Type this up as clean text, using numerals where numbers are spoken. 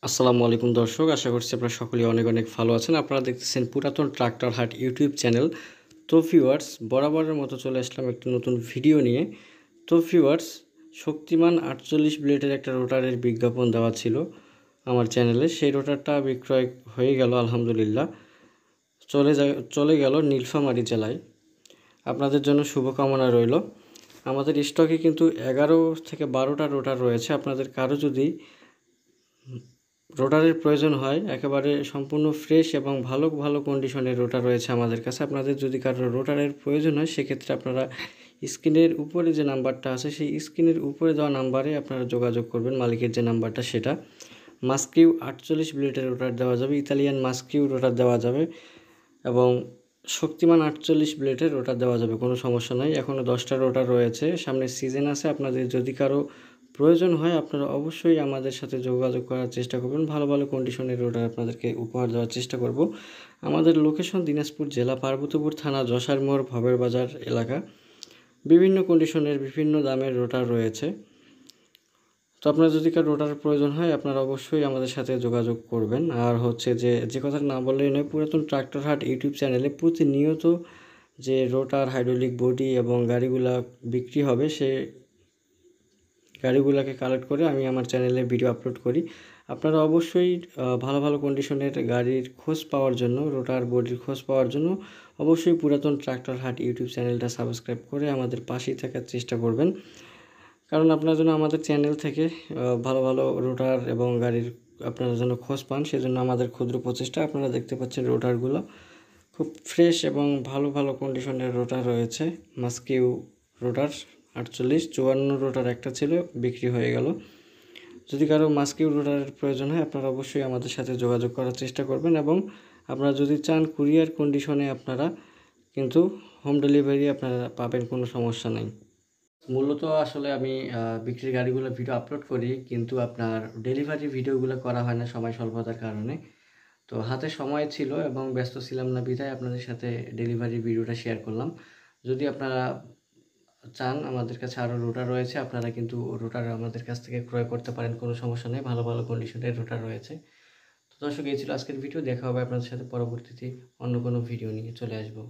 আসসালামু আলাইকুম দর্শক, আশা করছি আপনারা সকলেই অনেক অনেক ভালো আছেন। আপনারা দেখতেছেন পুরাতন ট্রাক্টর হাট ইউটিউব চ্যানেল। তো ভিউয়ার্স, বরাবরের মতো চলে আসলাম একটা নতুন ভিডিও নিয়ে। তো ভিউয়ার্স, শক্তিমান 48 ব্লেডের একটা রোটারের বিজ্ঞাপন দেওয়া ছিল আমার চ্যানেলে। সেই রোটারটা বিক্রয় হয়ে গেল আলহামদুলিল্লাহ, চলে গেল নীলফামারী জেলায়। আপনাদের জন্য শুভকামনা রইল। আমাদের স্টকে কিন্তু 11 থেকে 12টা রোটার রয়েছে। আপনাদের কারো যদি রোটারের প্রয়োজন হয়, একেবারে সম্পূর্ণ ফ্রেশ এবং ভালো ভালো কন্ডিশনের রোটার রয়েছে আমাদের কাছে। আপনাদের যদি কারো রোটারের প্রয়োজন হয়, সেক্ষেত্রে আপনারা স্ক্রিনের উপরে যে নাম্বারটা আছে, সেই স্ক্রিনের উপরে দেওয়া নাম্বারে আপনারা যোগাযোগ করবেন। মালিকের যে নাম্বারটা, সেটা মাস্কিউ 48 ব্লেডের রোটার দেওয়া যাবে, ইতালিয়ান মাস্কিউ রোটার দেওয়া যাবে এবং শক্তিমান 48 ব্লেডের রোটার দেওয়া যাবে, কোনো সমস্যা নাই। এখনও 10টা রোটার রয়েছে, সামনে সিজন আছে। আপনাদের যদি কারো প্রয়োজন হয়, আপনারা অবশ্যই আমাদের সাথে যোগাযোগ করার চেষ্টা করবেন। ভালো ভালো কন্ডিশনের রোটার আপনাদেরকে উপহার দেওয়ার চেষ্টা করব। আমাদের লোকেশন দিনাজপুর জেলা, পার্বতীপুর থানা, যশার মোড়, ভবের বাজার এলাকা। বিভিন্ন কন্ডিশনের বিভিন্ন দামের রোটার রয়েছে। তো আপনার যদি কারো রোটার প্রয়োজন হয়, আপনারা অবশ্যই আমাদের সাথে যোগাযোগ করবেন। আর হচ্ছে যে কথাটা না বললেই নয়, পুরাতন ট্রাক্টর হাট ইউটিউব চ্যানেলে প্রতিনিয়ত যে রোটার, হাইড্রোলিক বডি এবং গাড়িগুলা বিক্রি হবে, সে গাড়িগুলোকে কালেক্ট করে আমি আমার চ্যানেলে ভিডিও আপলোড করি। আপনারা অবশ্যই ভালো ভালো কন্ডিশনের গাড়ির খোঁজ পাওয়ার জন্য, রোটার বডির খোঁজ পাওয়ার জন্য অবশ্যই পুরাতন ট্রাক্টর হাট ইউটিউব চ্যানেলটা সাবস্ক্রাইব করে আমাদের পাশেই থাকার চেষ্টা করবেন। কারণ আপনার জন্য আমাদের চ্যানেল থেকে ভালো ভালো রোটার এবং গাড়ির আপনারা যেন খোঁজ পান, সেজন্য আমাদের ক্ষুদ্র প্রচেষ্টা। আপনারা দেখতে পাচ্ছেন রোটারগুলো খুব ফ্রেশ এবং ভালো ভালো কন্ডিশনের রোটার রয়েছে। মাস্কিউ রোটার 48, 54 রোটার একটা ছিল, বিক্রি হয়ে গেল। যদি কারো মাস্কিউ রোটারের প্রয়োজন হয়, আপনারা অবশ্যই আমাদের সাথে যোগাযোগ করার চেষ্টা করবেন। এবং আপনারা যদি চান কুরিয়ার কন্ডিশনে, আপনারা কিন্তু হোম ডেলিভারি আপনারা পাবেন, কোনো সমস্যা নাই। মূলত আসলে আমি বিক্রির গাড়িগুলো ভিডিও আপলোড করি, কিন্তু আপনার ডেলিভারি ভিডিওগুলো করা হয় না সময় স্বল্পতার কারণে। তো হাতে সময় ছিল এবং ব্যস্ত ছিলাম না, বিধায় আপনাদের সাথে ডেলিভারি ভিডিওটা শেয়ার করলাম। যদি আপনারা চান, আমাদের কাছে আরও রোটার রয়েছে, আপনারা কিন্তু রোটার আমাদের কাছ থেকে ক্রয় করতে পারেন, কোনো সমস্যা নেই। ভালো ভালো কন্ডিশনের রোটার রয়েছে। তো দর্শক, এই ছিল আজকের ভিডিও। দেখা হবে আপনাদের সাথে পরবর্তীতে অন্য কোনো ভিডিও নিয়ে চলে আসবো।